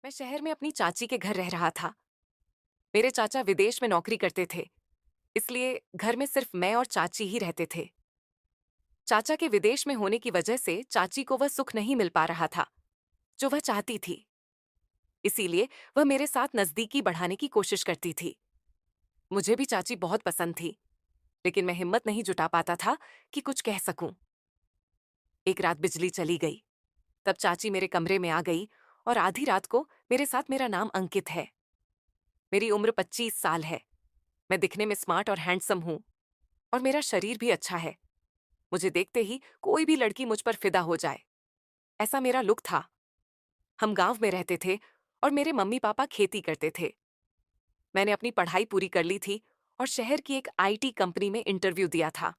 मैं शहर में अपनी चाची के घर रह रहा था। मेरे चाचा विदेश में नौकरी करते थे, इसलिए घर में सिर्फ मैं और चाची ही रहते थे। चाचा के विदेश में होने की वजह से चाची को वह सुख नहीं मिल पा रहा था जो वह चाहती थी। इसीलिए वह मेरे साथ नजदीकी बढ़ाने की कोशिश करती थी। मुझे भी चाची बहुत पसंद थी, लेकिन मैं हिम्मत नहीं जुटा पाता था कि कुछ कह सकूं। एक रात बिजली चली गई। तब चाची मेरे कमरे में आ गई और आधी रात को मेरे साथ मेरा नाम अंकित है। मेरी उम्र 25 साल है। मैं दिखने में स्मार्ट और हैंडसम हूं और मेरा शरीर भी अच्छा है। मुझे देखते ही कोई भी लड़की मुझ पर फिदा हो जाए, ऐसा मेरा लुक था। हम गांव में रहते थे और मेरे मम्मी पापा खेती करते थे। मैंने अपनी पढ़ाई पूरी कर ली थी और शहर की एक आईटी कंपनी में इंटरव्यू दिया था।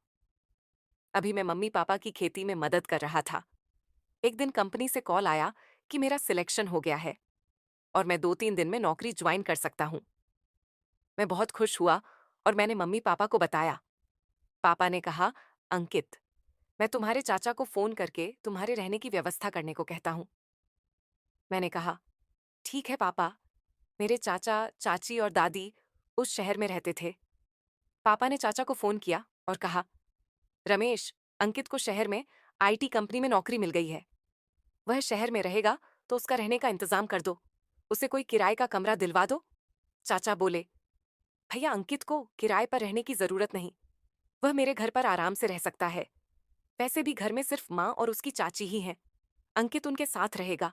अभी मैं मम्मी पापा की खेती में मदद कर रहा था। एक दिन कंपनी से कॉल आया कि मेरा सिलेक्शन हो गया है और मैं 2-3 दिन में नौकरी ज्वाइन कर सकता हूँ। मैं बहुत खुश हुआ और मैंने मम्मी पापा को बताया। पापा ने कहा, अंकित, मैं तुम्हारे चाचा को फोन करके तुम्हारे रहने की व्यवस्था करने को कहता हूँ। मैंने कहा, ठीक है पापा। मेरे चाचा चाची और दादी उस शहर में रहते थे। पापा ने चाचा को फोन किया और कहा, रमेश, अंकित को शहर में आईटी कंपनी में नौकरी मिल गई है। वह शहर में रहेगा तो उसका रहने का इंतजाम कर दो। उसे कोई किराए का कमरा दिलवा दो। चाचा बोले, भैया, अंकित को किराए पर रहने की जरूरत नहीं। वह मेरे घर पर आराम से रह सकता है। वैसे भी घर में सिर्फ माँ और उसकी चाची ही हैं। अंकित उनके साथ रहेगा।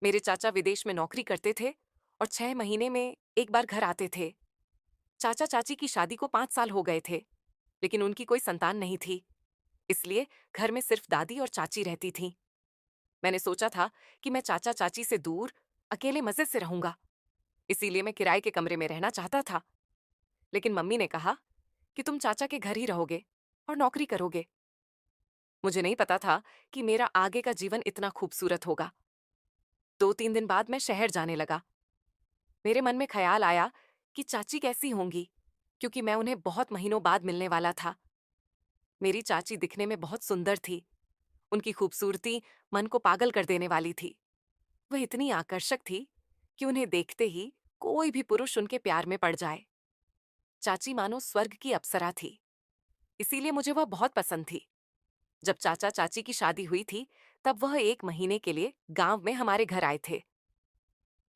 मेरे चाचा विदेश में नौकरी करते थे और 6 महीने में एक बार घर आते थे। चाचा चाची की शादी को 5 साल हो गए थे, लेकिन उनकी कोई संतान नहीं थी। इसलिए घर में सिर्फ दादी और चाची रहती थीं। मैंने सोचा था कि मैं चाचा चाची से दूर अकेले मजे से रहूंगा। इसीलिए मैं किराए के कमरे में रहना चाहता था। लेकिन मम्मी ने कहा कि तुम चाचा के घर ही रहोगे और नौकरी करोगे। मुझे नहीं पता था कि मेरा आगे का जीवन इतना खूबसूरत होगा। 2-3 दिन बाद मैं शहर जाने लगा। मेरे मन में ख्याल आया कि चाची कैसी होंगी, क्योंकि मैं उन्हें बहुत महीनों बाद मिलने वाला था। मेरी चाची दिखने में बहुत सुंदर थी। उनकी खूबसूरती मन को पागल कर देने वाली थी। वह इतनी आकर्षक थी कि उन्हें देखते ही कोई भी पुरुष उनके प्यार में पड़ जाए। चाची मानो स्वर्ग की अप्सरा थी। इसीलिए मुझे वह बहुत पसंद थी। जब चाचा चाची की शादी हुई थी, तब वह 1 महीने के लिए गांव में हमारे घर आए थे।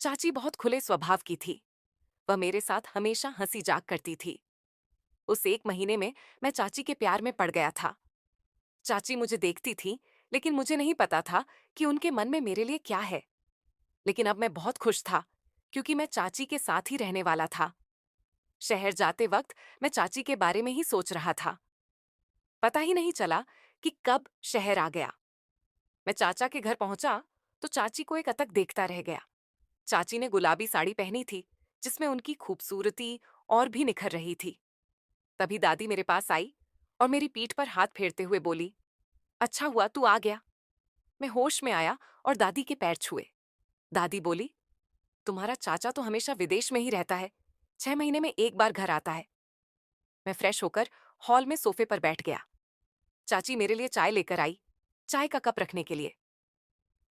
चाची बहुत खुले स्वभाव की थी। वह मेरे साथ हमेशा हंसी जाग करती थी। उस 1 महीने में मैं चाची के प्यार में पड़ गया था। चाची मुझे देखती थी, लेकिन मुझे नहीं पता था कि उनके मन में मेरे लिए क्या है। लेकिन अब मैं बहुत खुश था, क्योंकि मैं चाची के साथ ही रहने वाला था। शहर जाते वक्त मैं चाची के बारे में ही सोच रहा था। पता ही नहीं चला कि कब शहर आ गया। मैं चाचा के घर पहुंचा तो चाची को एक अतक देखता रह गया। चाची ने गुलाबी साड़ी पहनी थी, जिसमें उनकी खूबसूरती और भी निखर रही थी। तभी दादी मेरे पास आई और मेरी पीठ पर हाथ फेरते हुए बोली, अच्छा हुआ तू आ गया। मैं होश में आया और दादी के पैर छुए। दादी बोली, तुम्हारा चाचा तो हमेशा विदेश में ही रहता है, 6 महीने में एक बार घर आता है। मैं फ्रेश होकर हॉल में सोफे पर बैठ गया। चाची मेरे लिए चाय लेकर आई, चाय का कप रखने के लिए।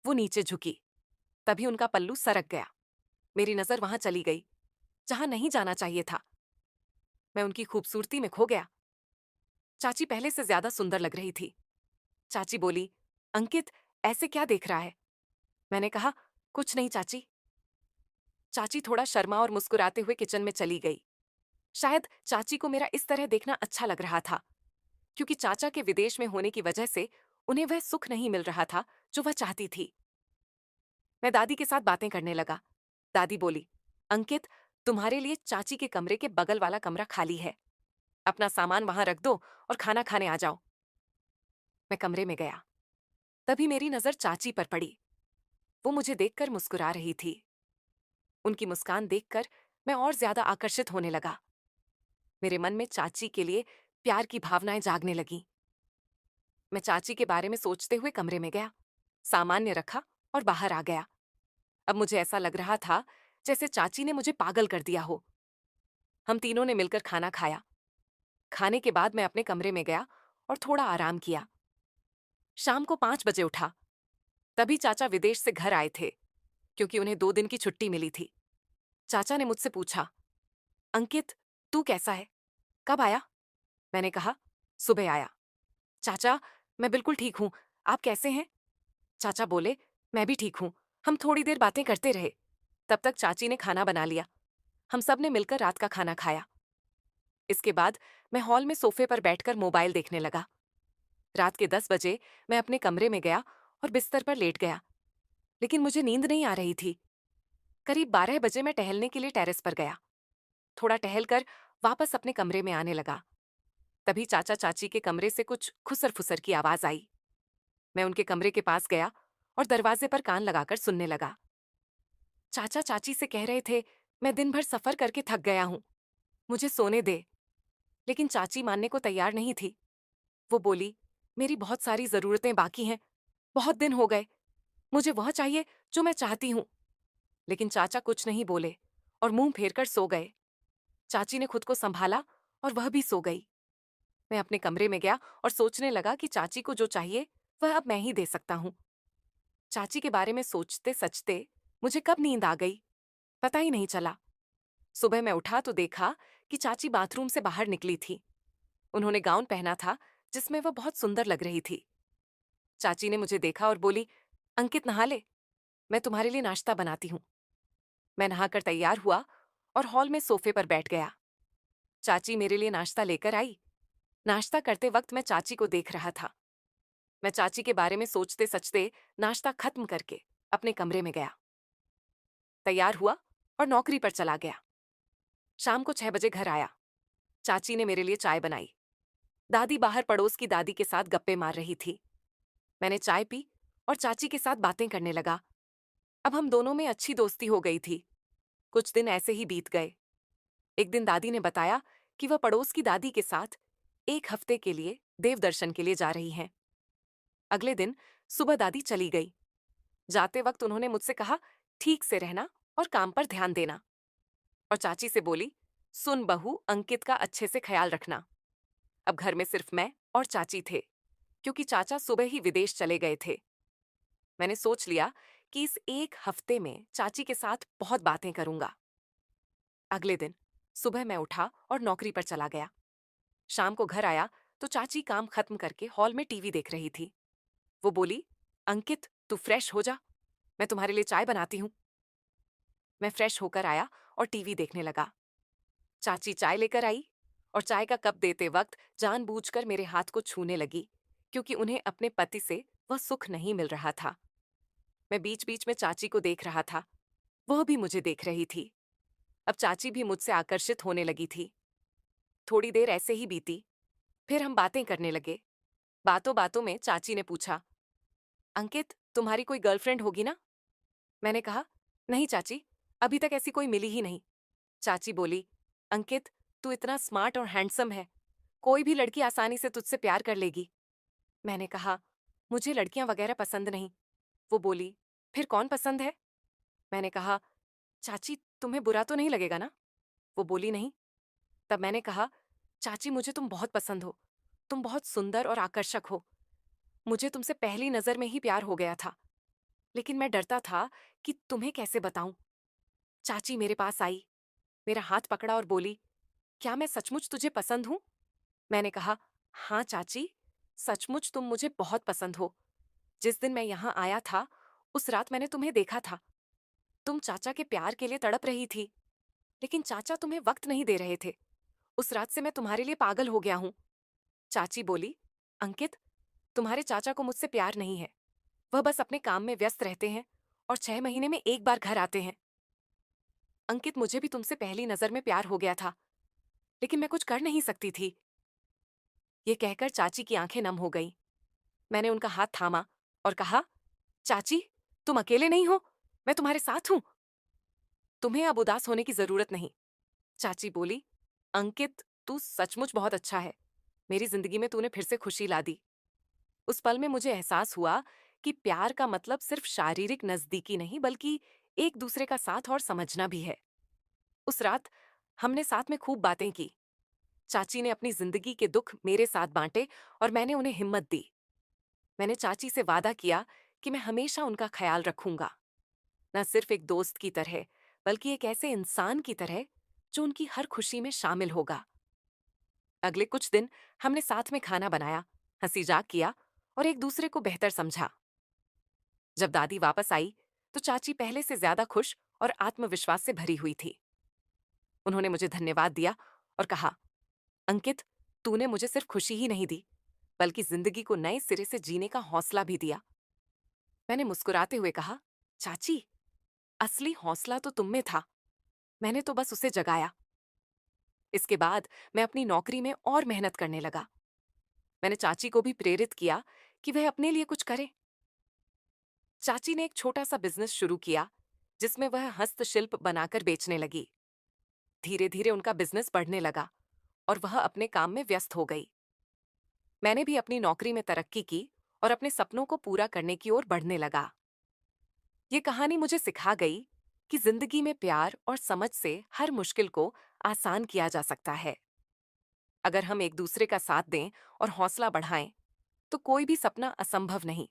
वो नीचे झुकी, तभी उनका पल्लू सरक गया। मेरी नजर वहां चली गई जहां नहीं जाना चाहिए था। मैं उनकी खूबसूरती में खो गया। चाची पहले से ज्यादा सुंदर लग रही थी। चाची बोली, अंकित, ऐसे क्या देख रहा है? मैंने कहा, कुछ नहीं चाची। चाची थोड़ा शर्मा और मुस्कुराते हुए किचन में चली गई। शायद चाची को मेरा इस तरह देखना अच्छा लग रहा था, क्योंकि चाचा के विदेश में होने की वजह से उन्हें वह सुख नहीं मिल रहा था जो वह चाहती थी। मैं दादी के साथ बातें करने लगा। दादी बोली, अंकित, तुम्हारे लिए चाची के कमरे के बगल वाला कमरा खाली है। अपना सामान वहां रख दो और खाना खाने आ जाओ। मैं कमरे में गया। तभी मेरी नजर चाची पर पड़ी। वो मुझे देखकर मुस्कुरा रही थी। उनकी मुस्कान देखकर मैं और ज्यादा आकर्षित होने लगा। मेरे मन में चाची के लिए प्यार की भावनाएं जागने लगीं। मैं चाची के बारे में सोचते हुए कमरे में गया, सामान्य रखा और बाहर आ गया। अब मुझे ऐसा लग रहा था जैसे चाची ने मुझे पागल कर दिया हो। हम तीनों ने मिलकर खाना खाया। खाने के बाद मैं अपने कमरे में गया और थोड़ा आराम किया। शाम को 5 बजे उठा। तभी चाचा विदेश से घर आए थे। क्योंकि उन्हें 2 दिन की छुट्टी मिली थी। चाचा ने मुझसे पूछा, अंकित, तू कैसा है? कब आया? मैंने कहा, सुबह आया। चाचा, मैं बिल्कुल ठीक हूँ। आप कैसे हैं? चाचा बोले, मैं भी ठीक हूँ। हम थोड़ी देर बातें करते रहे। तब तक चाची ने खाना बना लिया। हम सब ने मिलकर रात का खाना खाया। इसके बाद मैं हॉल में सोफे पर बैठकर मोबाइल देखने लगा। रात के 10 बजे मैं अपने कमरे में गया और बिस्तर पर लेट गया, लेकिन मुझे नींद नहीं आ रही थी। करीब 12 बजे मैं टहलने के लिए टेरेस पर गया। थोड़ा टहलकर वापस अपने कमरे में आने लगा। तभी चाचा चाची के कमरे से कुछ खुसर फुसर की आवाज आई। मैं उनके कमरे के पास गया और दरवाजे पर कान लगाकर सुनने लगा। चाचा चाची से कह रहे थे, मैं दिन भर सफर करके थक गया हूं, मुझे सोने दे। लेकिन चाची मानने को तैयार नहीं थी। वो बोली, मेरी बहुत सारी जरूरतें बाकी हैं, बहुत दिन हो गए, मुझे वह चाहिए जो मैं चाहती हूं। लेकिन चाचा कुछ नहीं बोले और मुंह फेरकर सो गए। चाची ने खुद को संभाला और वह भी सो गई। मैं अपने कमरे में गया और सोचने लगा कि चाची को जो चाहिए वह अब मैं ही दे सकता हूं। चाची के बारे में सोचते सचते मुझे कब नींद आ गई, पता ही नहीं चला। सुबह मैं उठा तो देखा कि चाची बाथरूम से बाहर निकली थी। उन्होंने गाउन पहना था जिसमें वह बहुत सुंदर लग रही थी। चाची ने मुझे देखा और बोली, अंकित नहा ले, मैं तुम्हारे लिए नाश्ता बनाती हूँ। मैं नहाकर तैयार हुआ और हॉल में सोफे पर बैठ गया। चाची मेरे लिए नाश्ता लेकर आई। नाश्ता करते वक्त मैं चाची को देख रहा था। मैं चाची के बारे में सोचते सचते नाश्ता खत्म करके अपने कमरे में गया, तैयार हुआ और नौकरी पर चला गया। शाम को 6 बजे घर आया। चाची ने मेरे लिए चाय बनाई। दादी बाहर पड़ोस की दादी के साथ गप्पे मार रही थी। मैंने चाय पी और चाची के साथ बातें करने लगा। अब हम दोनों में अच्छी दोस्ती हो गई थी। कुछ दिन ऐसे ही बीत गए। एक दिन दादी ने बताया कि वह पड़ोस की दादी के साथ 1 हफ्ते के लिए देवदर्शन के लिए जा रही हैं। अगले दिन सुबह दादी चली गई। जाते वक्त उन्होंने मुझसे कहा, ठीक से रहना और काम पर ध्यान देना। और चाची से बोली, सुन बहू, अंकित का अच्छे से ख्याल रखना। अब घर में सिर्फ मैं और चाची थे, क्योंकि चाचा सुबह ही विदेश चले गए थे। मैंने सोच लिया कि इस 1 हफ्ते में चाची के साथ बहुत बातें करूंगा। अगले दिन सुबह मैं उठा और नौकरी पर चला गया। शाम को घर आया तो चाची काम खत्म करके हॉल में टीवी देख रही थी। वो बोली, अंकित, तू फ्रेश हो जा, मैं तुम्हारे लिए चाय बनाती हूँ। मैं फ्रेश होकर आया और टीवी देखने लगा। चाची चाय लेकर आई और चाय का कप देते वक्त जानबूझकर मेरे हाथ को छूने लगी, क्योंकि उन्हें अपने पति से वह सुख नहीं मिल रहा था। मैं बीच बीच में चाची को देख रहा था, वह भी मुझे देख रही थी। अब चाची भी मुझसे आकर्षित होने लगी थी। थोड़ी देर ऐसे ही बीती, फिर हम बातें करने लगे। बातों बातों में चाची ने पूछा, अंकित, तुम्हारी कोई गर्लफ्रेंड होगी ना? मैंने कहा, नहीं चाची, अभी तक ऐसी कोई मिली ही नहीं। चाची बोली, अंकित, तू इतना स्मार्ट और हैंडसम है, कोई भी लड़की आसानी से तुझसे प्यार कर लेगी। मैंने कहा, मुझे लड़कियां वगैरह पसंद नहीं। वो बोली, फिर कौन पसंद है? मैंने कहा, चाची, तुम्हें बुरा तो नहीं लगेगा ना? वो बोली, नहीं। तब मैंने कहा, चाची, मुझे तुम बहुत पसंद हो, तुम बहुत सुंदर और आकर्षक हो। मुझे तुमसे पहली नजर में ही प्यार हो गया था, लेकिन मैं डरता था कि तुम्हें कैसे बताऊं। चाची मेरे पास आई, मेरा हाथ पकड़ा और बोली, क्या मैं सचमुच तुझे पसंद हूं? मैंने कहा, हाँ चाची, सचमुच तुम मुझे बहुत पसंद हो। जिस दिन मैं यहाँ आया था, उस रात मैंने तुम्हें देखा था। तुम चाचा के प्यार के लिए तड़प रही थी, लेकिन चाचा तुम्हें वक्त नहीं दे रहे थे। उस रात से मैं तुम्हारे लिए पागल हो गया हूं। चाची बोली, अंकित, तुम्हारे चाचा को मुझसे प्यार नहीं है। वह बस अपने काम में व्यस्त रहते हैं और 6 महीने में एक बार घर आते हैं। अंकित, मुझे भी तुमसे पहली नजर में प्यार हो गया था, लेकिन मैं कुछ कर नहीं सकती थी। ये कहकर चाची की आंखें नम हो गईं। मैंने उनका हाथ थामा और कहा, चाची, तुम अकेले नहीं हो, मैं तुम्हारे साथ हूं। तुम्हें अब उदास होने की जरूरत नहीं। चाची बोली, अंकित, तू सचमुच बहुत अच्छा है। मेरी जिंदगी में तूने फिर से खुशी ला दी। उस पल में मुझे एहसास हुआ कि प्यार का मतलब सिर्फ शारीरिक नजदीकी नहीं, बल्कि एक दूसरे का साथ और समझना भी है। उस रात हमने साथ में खूब बातें की। चाची ने अपनी जिंदगी के दुख मेरे साथ बांटे और मैंने उन्हें हिम्मत दी। मैंने चाची से वादा किया कि मैं हमेशा उनका ख्याल रखूंगा। न सिर्फ एक दोस्त की तरह, बल्कि एक ऐसे इंसान की तरह जो उनकी हर खुशी में शामिल होगा। अगले कुछ दिन हमने साथ में खाना बनाया, हंसी-मजाक किया और एक दूसरे को बेहतर समझा। जब दादी वापस आई, तो चाची पहले से ज्यादा खुश और आत्मविश्वास से भरी हुई थी। उन्होंने मुझे धन्यवाद दिया और कहा, अंकित, तूने मुझे सिर्फ खुशी ही नहीं दी, बल्कि जिंदगी को नए सिरे से जीने का हौसला भी दिया। मैंने मुस्कुराते हुए कहा, चाची, असली हौसला तो तुम में था, मैंने तो बस उसे जगाया। इसके बाद मैं अपनी नौकरी में और मेहनत करने लगा। मैंने चाची को भी प्रेरित किया कि वह अपने लिए कुछ करे। चाची ने एक छोटा सा बिजनेस शुरू किया, जिसमें वह हस्तशिल्प बनाकर बेचने लगी। धीरे धीरे उनका बिजनेस बढ़ने लगा और वह अपने काम में व्यस्त हो गई। मैंने भी अपनी नौकरी में तरक्की की और अपने सपनों को पूरा करने की ओर बढ़ने लगा। ये कहानी मुझे सिखा गई कि जिंदगी में प्यार और समझ से हर मुश्किल को आसान किया जा सकता है। अगर हम एक दूसरे का साथ दें और हौसला बढ़ाएं, तो कोई भी सपना असंभव नहीं।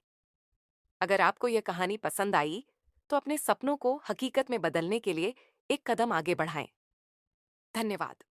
अगर आपको यह कहानी पसंद आई, तो अपने सपनों को हकीकत में बदलने के लिए एक कदम आगे बढ़ाएं। धन्यवाद।